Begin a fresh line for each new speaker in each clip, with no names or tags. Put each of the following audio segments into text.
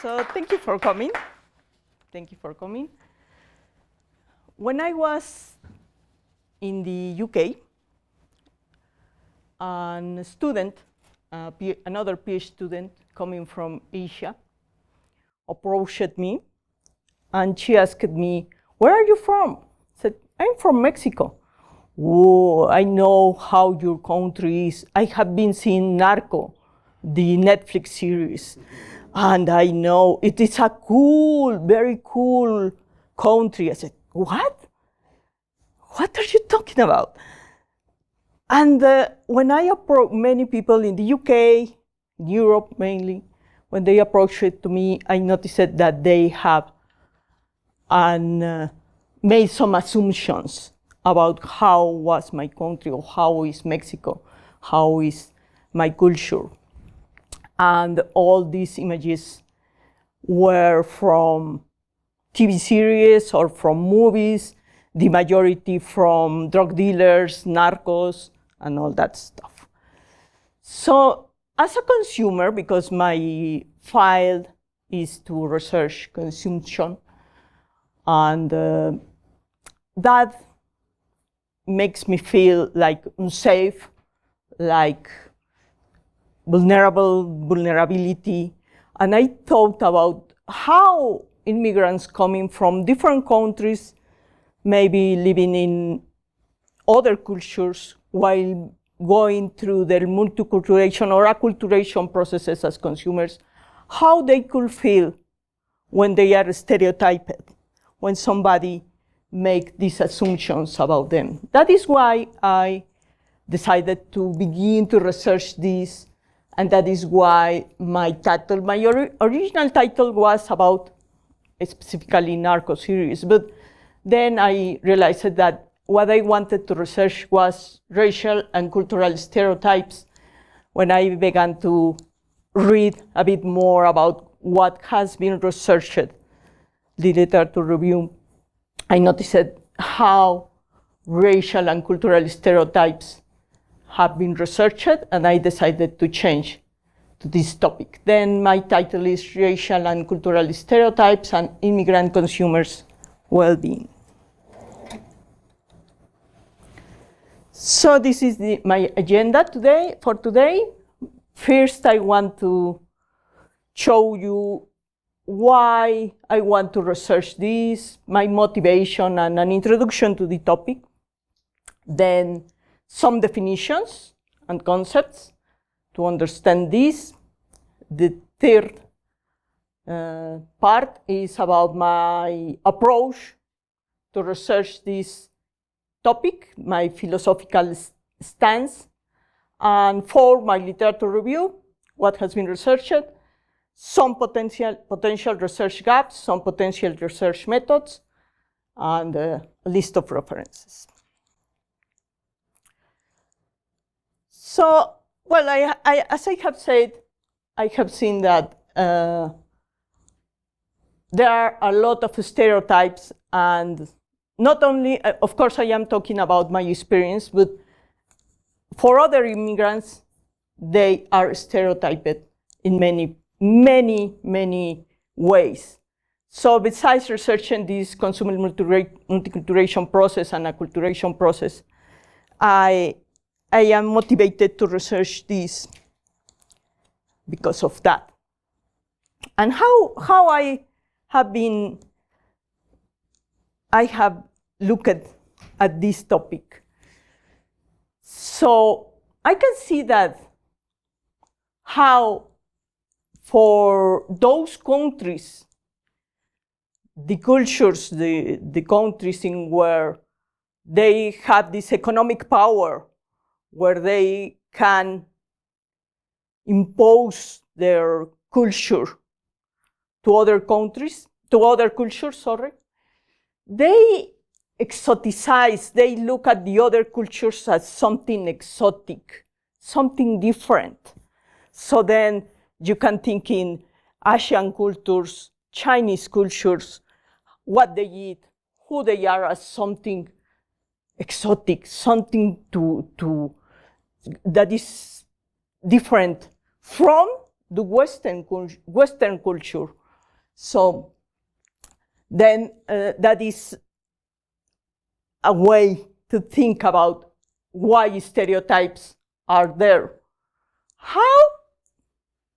So thank you for coming. Thank you for coming. When I was in the UK, a student, another PhD student coming from Asia, approached me, and she asked me, "Where are you from?" I said, "I'm from Mexico." "Oh, I know how your country is. I have been seeing Narco, the Netflix series, and I know it is a cool, very cool country." I said, "What? What are you talking about?" And when I approach many people in the UK, in Europe mainly, when they approach it to me, I noticed that they have made some assumptions about how was my country, or how is Mexico, how is my culture. And all these images were from TV series or from movies, the majority from drug dealers, narcos, and all that stuff. So as a consumer, because my file is to research consumption, and that makes me feel like unsafe, like vulnerability. And I thought about how immigrants coming from different countries, maybe living in other cultures while going through their multiculturalization or acculturation processes as consumers, how they could feel when they are stereotyped, when somebody make these assumptions about them. That is why I decided to begin to research this, and that is why my title, my original title was about specifically narco series, but then I realized that what I wanted to research was racial and cultural stereotypes. When I began to read a bit more about what has been researched, the literature review, I noticed how racial and cultural stereotypes have been researched, and I decided to change to this topic. Then my title is Racial and Cultural Stereotypes and Immigrant Consumers' Well-Being. So this is my agenda for today. First, I want to show you why I want to research this, my motivation, and an introduction to the topic. Then some definitions and concepts to understand this. The third part is about my approach to research this topic, my philosophical stance. And four, my literature review, what has been researched, some potential research gaps, some potential research methods, and a list of references. So, well, as I have said, I have seen that there are a lot of stereotypes, and not only, of course, I am talking about my experience, but for other immigrants, they are stereotyped in many ways. So besides researching this consumer multiculturation process and acculturation process, I am motivated to research this because of that. And how I have looked at this topic. So I can see that how for those countries, the cultures, the countries in where they have this economic power, where they can impose their culture to other countries, to other cultures, sorry, they exoticize, they look at the other cultures as something exotic, something different. So then you can think in Asian cultures, Chinese cultures, what they eat, who they are as something exotic, something that is different from the Western culture So then that is a way to think about why stereotypes are there. How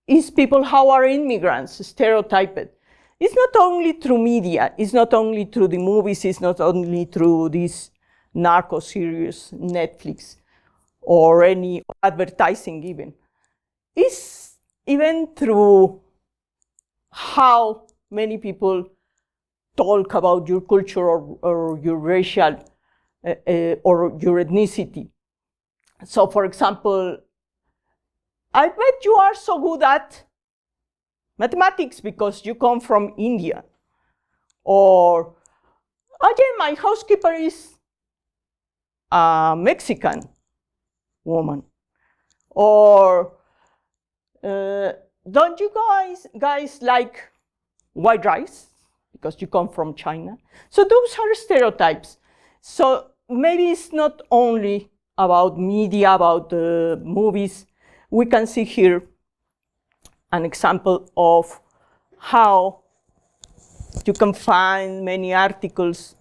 are immigrants stereotyped? It's not only through media, it's not only through the movies, it's not only through these narco series, Netflix, or any advertising even. It's even through how many people talk about your culture or your racial or your ethnicity. So for example, I bet you are so good at mathematics because you come from India. Or, again, my housekeeper is a Mexican woman. Or, don't you guys like white rice? Because you come from China. So those are stereotypes. So maybe it's not only about media, about movies. We can see here an example of how you can find many articles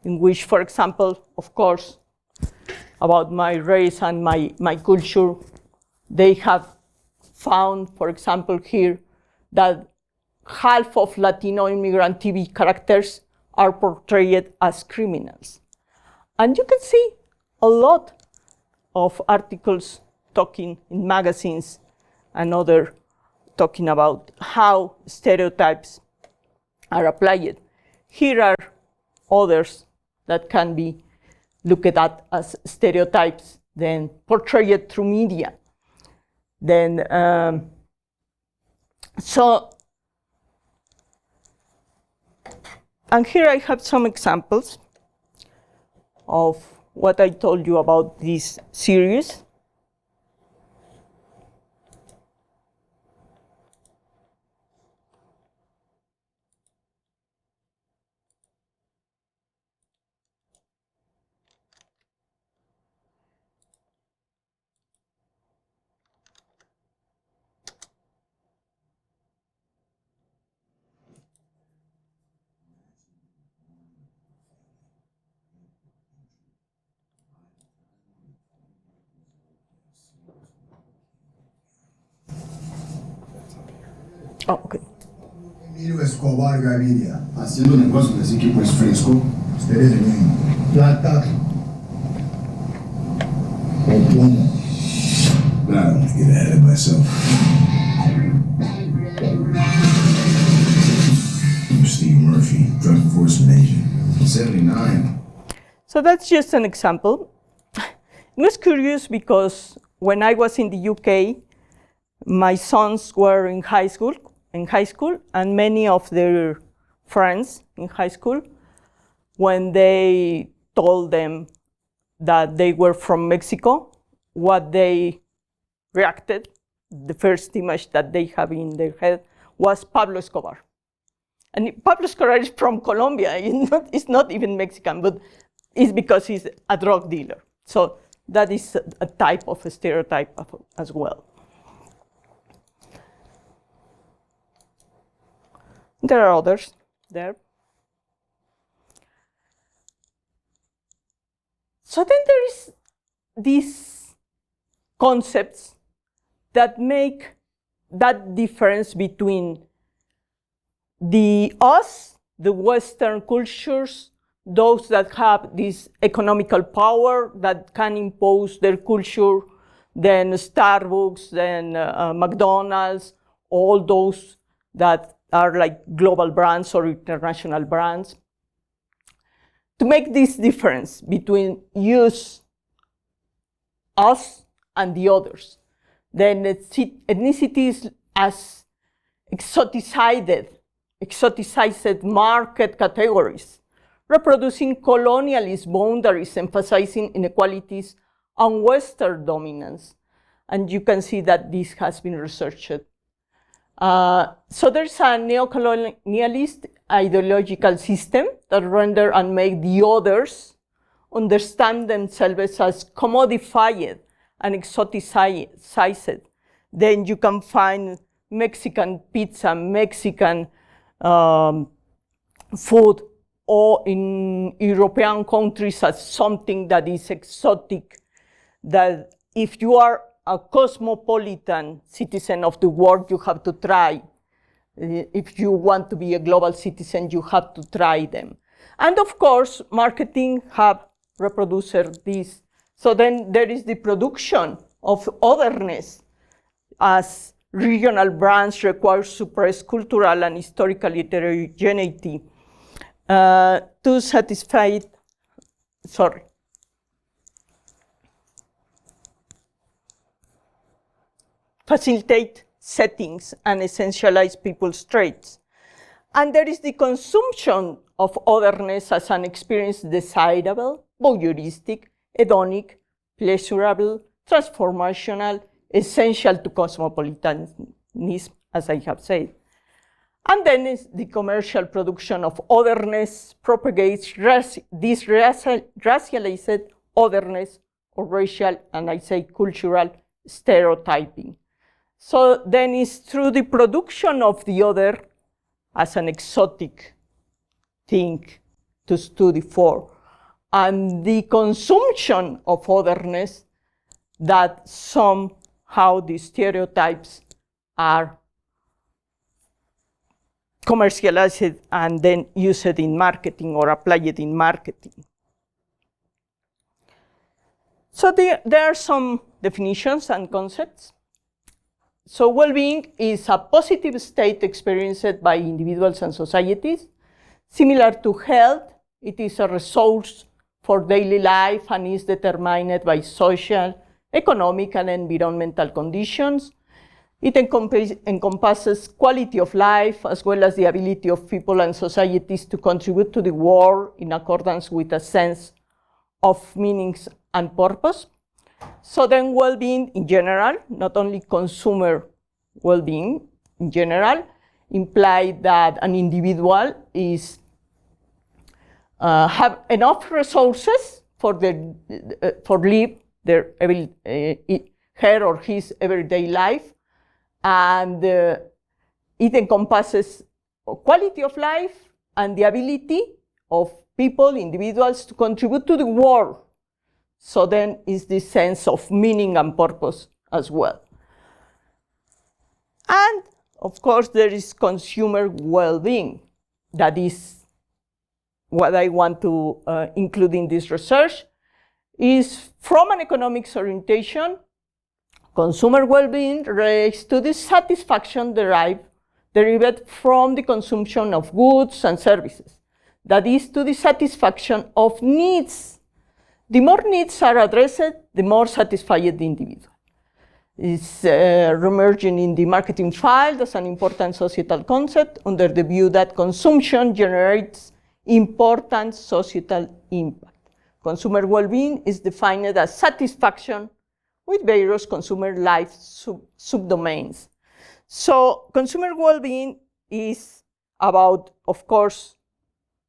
in which, for example, of course, about my race and my culture, they have found, for example, here, that half of Latino immigrant TV characters are portrayed as criminals. And you can see a lot of articles talking in magazines and other talking about how stereotypes are applied. Here are others that can be looked at as stereotypes, then portrayed through media. Then, and here I have some examples of what I told you about this series. Oh, okay.
Emilio Escobar Gaviria, haciendo negocios, así que pues fresco. Ustedes ven plata o plomo. Claro, I get ahead of myself. I'm Steve Murphy, drug enforcement agent. 79.
So that's just an example. It was curious because when I was in the UK, my sons were in high school, and many of their friends in high school, when they told them that they were from Mexico, what they reacted, the first image that they have in their head was Pablo Escobar. And Pablo Escobar is from Colombia. It's not even Mexican, but it's because he's a drug dealer. So that is a type of a stereotype as well. There are others there. So then there is these concepts that make that difference between the Western cultures, those that have this economical power that can impose their culture, then Starbucks, then McDonald's, all those that are like global brands or international brands. To make this difference between us and the others, then ethnicities as exoticized market categories, reproducing colonialist boundaries, emphasizing inequalities and Western dominance. And you can see that this has been researched. So there's a neocolonialist ideological system that render and make the others understand themselves as commodified and exoticized. Then you can find Mexican pizza, Mexican food, or in European countries as something that is exotic, that if you are a cosmopolitan citizen of the world, you have to try. If you want to be a global citizen, you have to try them. And of course, marketing have reproduced this. So then there is the production of otherness, as regional brands require suppressed cultural and historical heterogeneity to satisfy, facilitate settings and essentialize people's traits. And there is the consumption of otherness as an experience desirable, voyeuristic, hedonic, pleasurable, transformational, essential to cosmopolitanism, as I have said. And then is the commercial production of otherness propagates this racialized otherness or racial, and I say cultural, stereotyping. So then it's through the production of the other as an exotic thing to study for, and the consumption of otherness that somehow the stereotypes are commercialized and then used in marketing or applied in marketing. So there are some definitions and concepts. So well-being is a positive state experienced by individuals and societies. Similar to health, it is a resource for daily life and is determined by social, economic, and environmental conditions. It encompasses quality of life as well as the ability of people and societies to contribute to the world in accordance with a sense of meanings and purpose. So then well-being in general, not only consumer well-being in general, imply that an individual is have enough resources for live her or his everyday life, and it encompasses quality of life and the ability of people, individuals, to contribute to the world. So then is this sense of meaning and purpose as well. And of course, there is consumer well-being. That is what I want to include in this research. Is from an economics orientation, consumer well-being relates to the satisfaction derived from the consumption of goods and services. That is, to the satisfaction of needs. The more needs are addressed, the more satisfied the individual. It's reemerging in the marketing field as an important societal concept under the view that consumption generates important societal impact. Consumer well-being is defined as satisfaction with various consumer life subdomains. So consumer well-being is about, of course,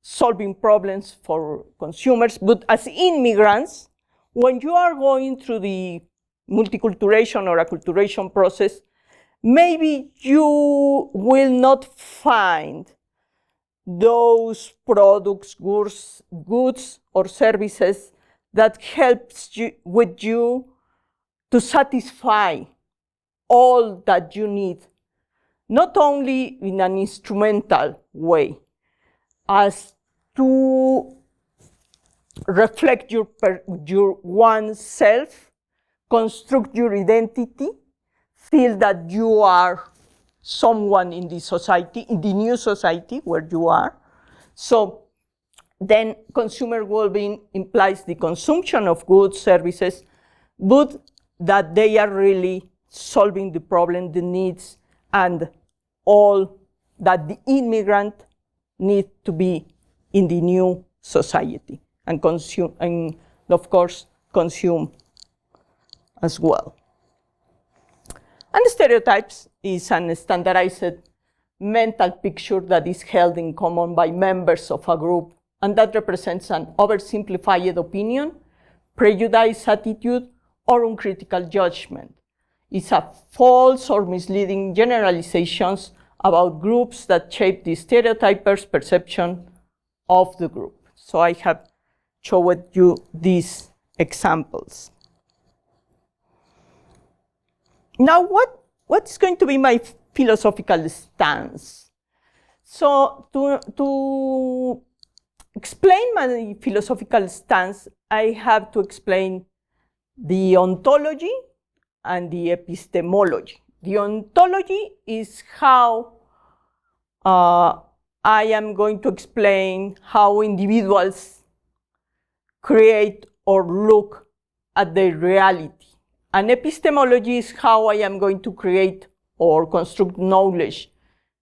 solving problems for consumers, but as immigrants, when you are going through the multiculturation or acculturation process, maybe you will not find those products, goods or services that helps you to satisfy all that you need, not only in an instrumental way, as to reflect your oneself, construct your identity, feel that you are someone in the society, in the new society where you are. So then consumer well-being implies the consumption of goods, services, but that they are really solving the problem, the needs, and all that the immigrant need to be in the new society and consume, and of course, consume as well. And stereotypes is a standardized mental picture that is held in common by members of a group, and that represents an oversimplified opinion, prejudiced attitude, or uncritical judgment. It's a false or misleading generalizations about groups that shape the stereotypers' perception of the group. So I have showed you these examples. Now, what's going to be my philosophical stance? So to explain my philosophical stance, I have to explain the ontology and the epistemology. The ontology is how I am going to explain how individuals create or look at their reality. And epistemology is how I am going to create or construct knowledge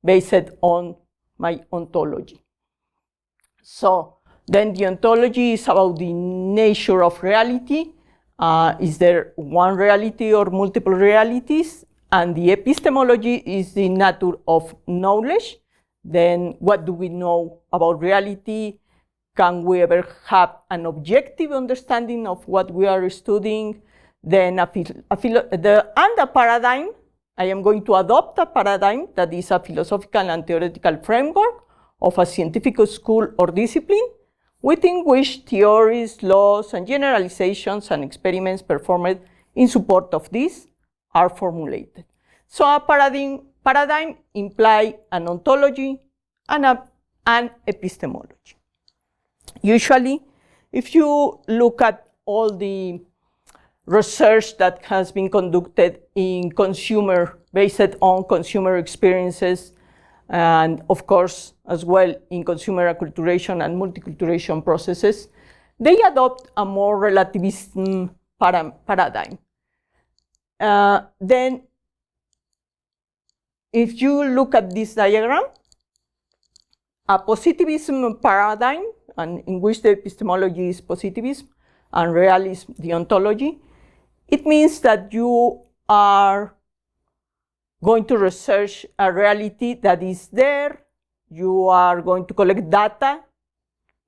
based on my ontology. So then the ontology is about the nature of reality. Is there one reality or multiple realities? And the epistemology is the nature of knowledge. Then what do we know about reality? Can we ever have an objective understanding of what we are studying? Then a paradigm. I am going to adopt a paradigm that is a philosophical and theoretical framework of a scientific school or discipline within which theories, laws, and generalizations and experiments performed in support of this are formulated. So a paradigm implies an ontology and an epistemology. Usually, if you look at all the research that has been conducted in based on consumer experiences, and of course, as well in consumer acculturation and multiculturation processes, they adopt a more relativism paradigm. Then, if you look at this diagram, a positivism paradigm, and in which the epistemology is positivism and realism the ontology, it means that you are going to research a reality that is there, you are going to collect data,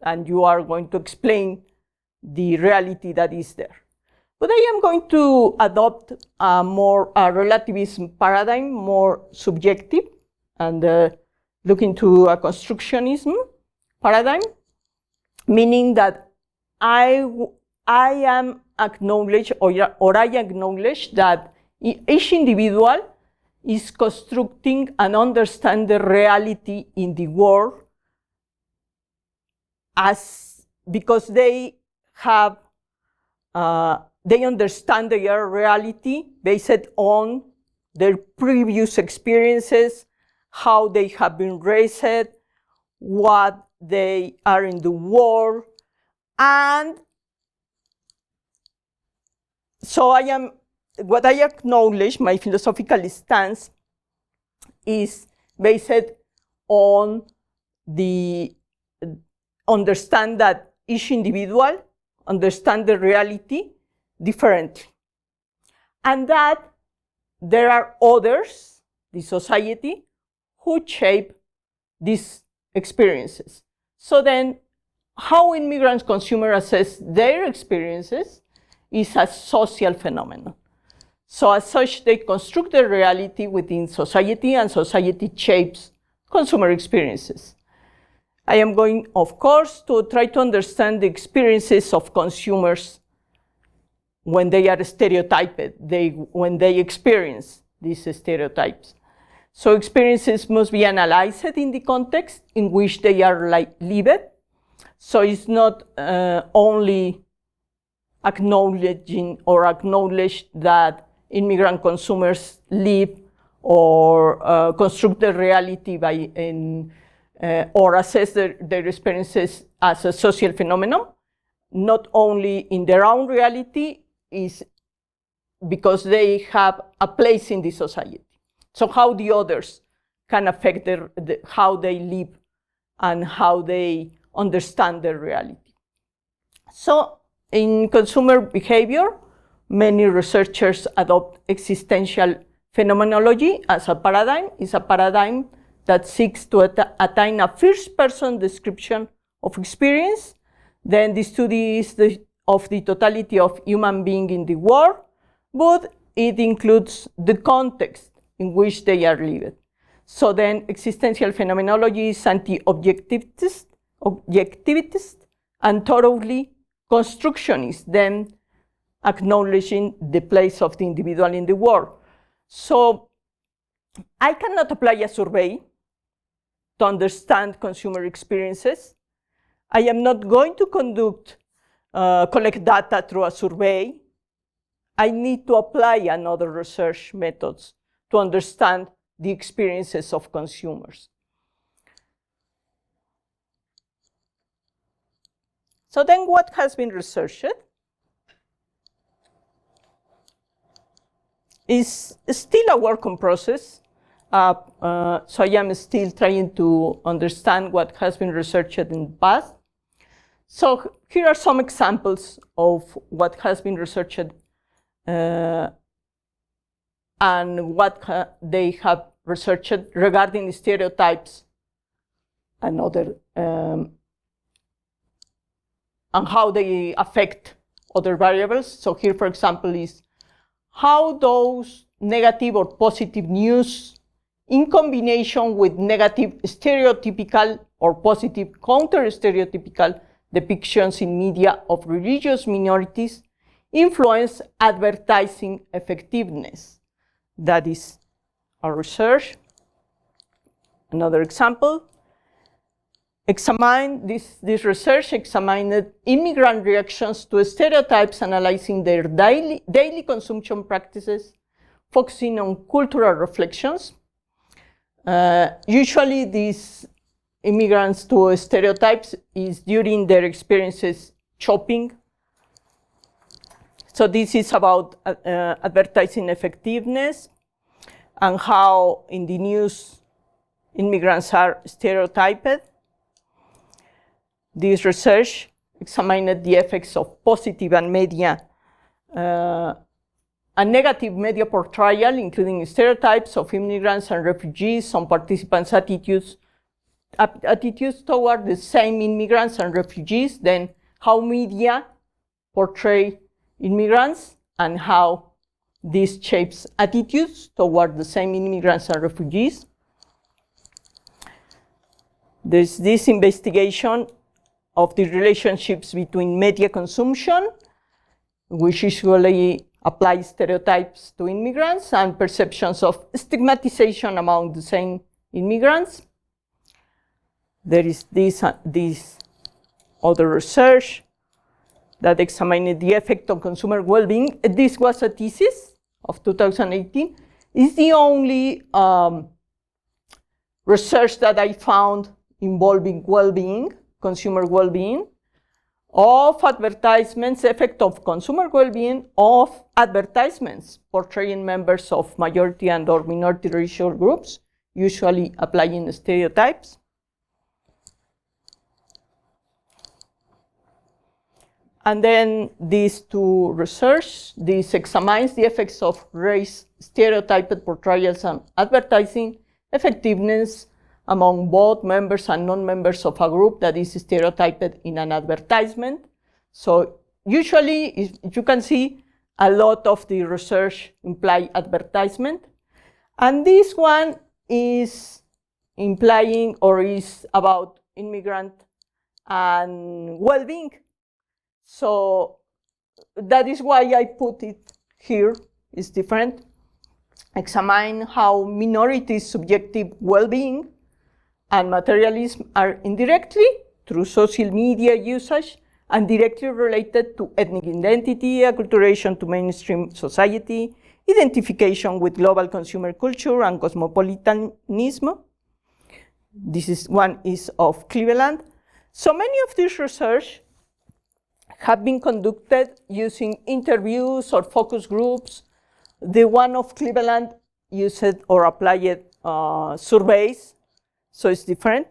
and you are going to explain the reality that is there. But I am going to adopt a relativism paradigm, more subjective, and look into a constructionism paradigm, meaning that I am acknowledge or I acknowledge that each individual is constructing and understand the reality in the world because they have they understand their reality based on their previous experiences, how they have been raised, what they are in the world, and so what I acknowledge, my philosophical stance, is based on the understand that each individual understands the reality differently. And that there are others, the society, who shape these experiences. So then, how immigrants consumers assess their experiences is a social phenomenon. So as such, they construct their reality within society, and society shapes consumer experiences. I am going, of course, to try to understand the experiences of consumers when they are stereotyped, when they experience these stereotypes. So experiences must be analyzed in the context in which they are lived. So it's not only acknowledging or acknowledge that immigrant consumers live or construct their reality or assess their experiences as a social phenomenon, not only in their own reality, is because they have a place in the society. So how the others can affect how they live and how they understand their reality. So in consumer behavior, many researchers adopt existential phenomenology as a paradigm. It's a paradigm that seeks to attain a first-person description of experience. Then the study is of the totality of human being in the world, but it includes the context in which they are lived. So then existential phenomenology is anti-objectivist, and thoroughly constructionist, then acknowledging the place of the individual in the world. So I cannot apply a survey to understand consumer experiences. I am not going to collect data through a survey. I need to apply another research methods to understand the experiences of consumers. So then what has been researched is still a work in process. So I am still trying to understand what has been researched in the past. So here are some examples of what has been researched and what they have researched regarding stereotypes and other and how they affect other variables. So here, for example, is how those negative or positive news in combination with negative stereotypical or positive counter-stereotypical depictions in media of religious minorities influence advertising effectiveness. That is our research. Another example. This research examined immigrant reactions to stereotypes, analyzing their daily consumption practices, focusing on cultural reflections. Usually these immigrants to stereotypes is during their experiences shopping. So this is about advertising effectiveness and how in the news immigrants are stereotyped. This research examined the effects of positive and negative media portrayal, including stereotypes of immigrants and refugees on participants' attitudes toward the same immigrants and refugees, then how media portray immigrants and how this shapes attitudes toward the same immigrants and refugees. There's this investigation of the relationships between media consumption, which usually applies stereotypes to immigrants, and perceptions of stigmatization among the same immigrants. There is this other research that examined the effect on consumer well-being. This was a thesis of 2018. It's the only research that I found involving well-being, consumer well-being, of advertisements, effect of consumer well-being of advertisements portraying members of majority and or minority racial groups, usually applying stereotypes. And then these two research, this examines the effects of race stereotyped portrayals and advertising effectiveness among both members and non-members of a group that is stereotyped in an advertisement. So usually, you can see a lot of the research imply advertisement. And this one is implying or is about immigrant and well-being. So that is why I put it here. It's different. Examine how minorities' subjective well-being and materialism are indirectly, through social media usage, and directly related to ethnic identity, acculturation to mainstream society, identification with global consumer culture and cosmopolitanism. One is of Cleveland. So many of these research have been conducted using interviews or focus groups. The one of Cleveland used or applied surveys, so it's different.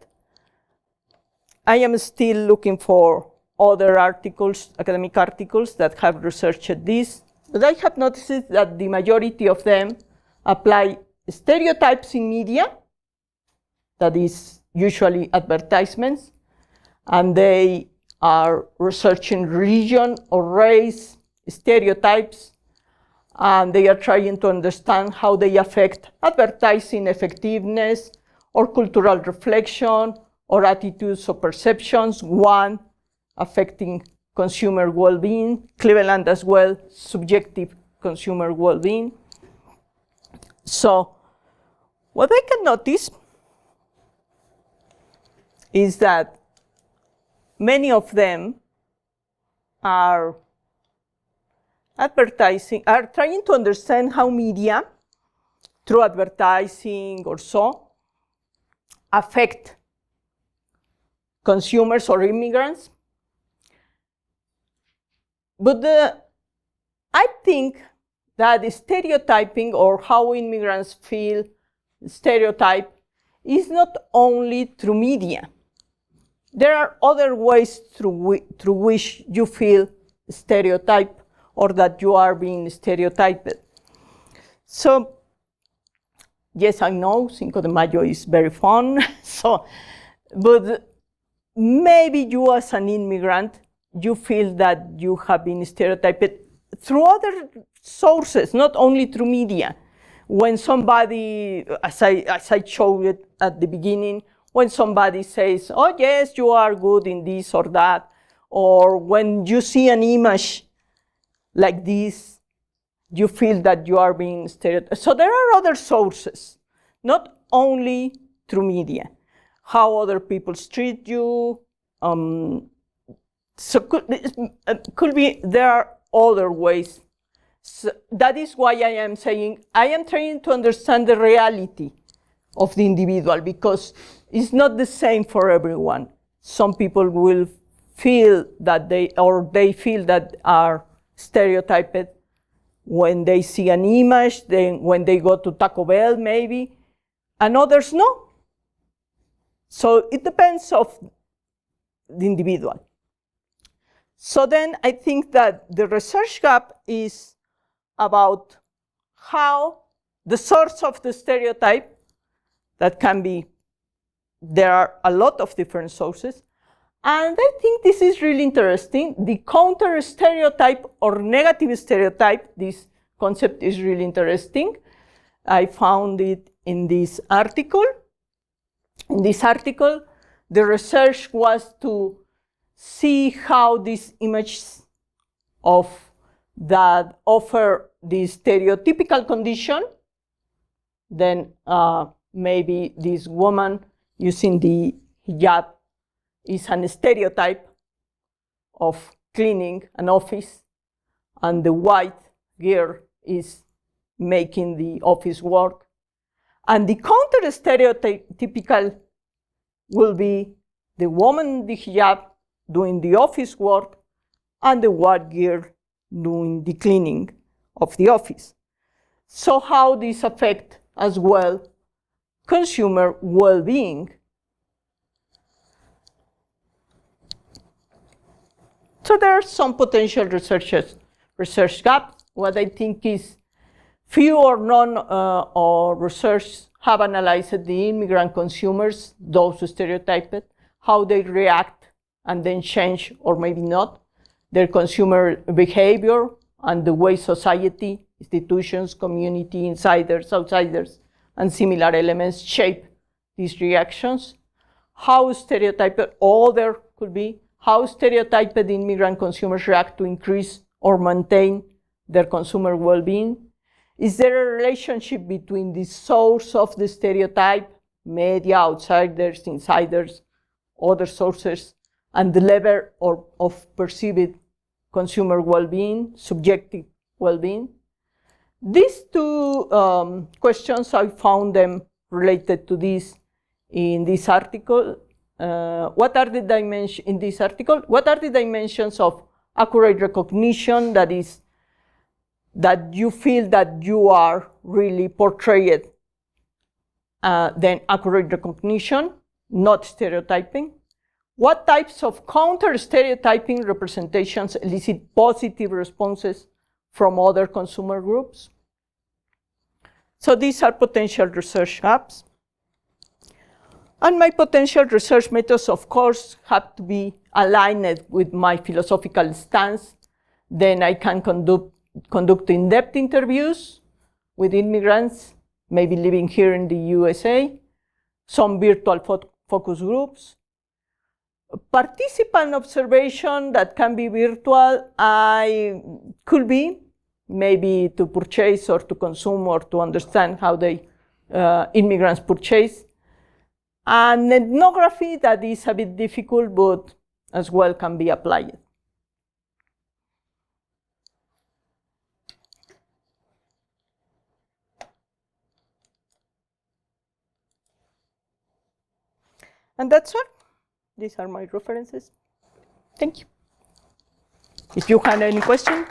I am still looking for other articles, academic articles that have researched this, but I have noticed that the majority of them apply stereotypes in media, that is usually advertisements, and they are researching religion or race stereotypes and they are trying to understand how they affect advertising effectiveness or cultural reflection or attitudes or perceptions. One, affecting consumer well-being. Cleveland as well, subjective consumer well-being. So what I can notice is that many of them are trying to understand how media, through advertising or so, affect consumers or immigrants. But I think that the stereotyping, or how immigrants feel stereotype, is not only through media. There are other ways through which you feel stereotyped or that you are being stereotyped. So, yes, I know Cinco de Mayo is very fun, but maybe you as an immigrant, you feel that you have been stereotyped through other sources, not only through media. When somebody, as I showed it at the beginning, when somebody says, oh yes, you are good in this or that, or when you see an image like this, you feel that you are being stereotyped. So there are other sources, not only through media. How other people treat you. So could be there are other ways. So that is why I am saying I am trying to understand the reality of the individual, because it's not the same for everyone. Some people will feel that they feel that are stereotyped when they see an image, when they go to Taco Bell maybe, and others no. So it depends of the individual. So then I think that the research gap is about how the source of the stereotype, that can be, there are a lot of different sources, and I think this is really interesting. The counter stereotype or negative stereotype, this concept is really interesting. I found it in this article. In this article, the research was to see how these images of that offer the stereotypical condition, then maybe this woman using the hijab is a stereotype of cleaning an office, and the white girl is making the office work. And the counter stereotypical will be the woman in the hijab doing the office work and the white girl doing the cleaning of the office. So how this affect as well consumer well-being. So there are some potential research gaps. What I think is few or none or research have analyzed the immigrant consumers, those stereotyped, how they react and then change or maybe not, their consumer behavior and the way society, institutions, community, insiders, outsiders, and similar elements shape these reactions. How stereotyped, other could be, how stereotyped immigrant consumers react to increase or maintain their consumer well-being. Is there a relationship between the source of the stereotype, media, outsiders, insiders, other sources, and the level of perceived consumer well-being, subjective well-being? These two questions, I found them related to this in this article. What are the dimensions in this article? What are the dimensions of accurate recognition, that is, that you feel that you are really portrayed? Then accurate recognition, not stereotyping. What types of counter-stereotyping representations elicit positive responses from other consumer groups? So these are potential research gaps. And my potential research methods, of course, have to be aligned with my philosophical stance. Then I can conduct conduct in-depth interviews with immigrants, maybe living here in the USA, some virtual focus groups. Participant observation that can be virtual, could be maybe to purchase or to consume or to understand how they immigrants purchase. And ethnography that is a bit difficult, but as well can be applied. And that's all. These are my references. Thank you. If you have any questions.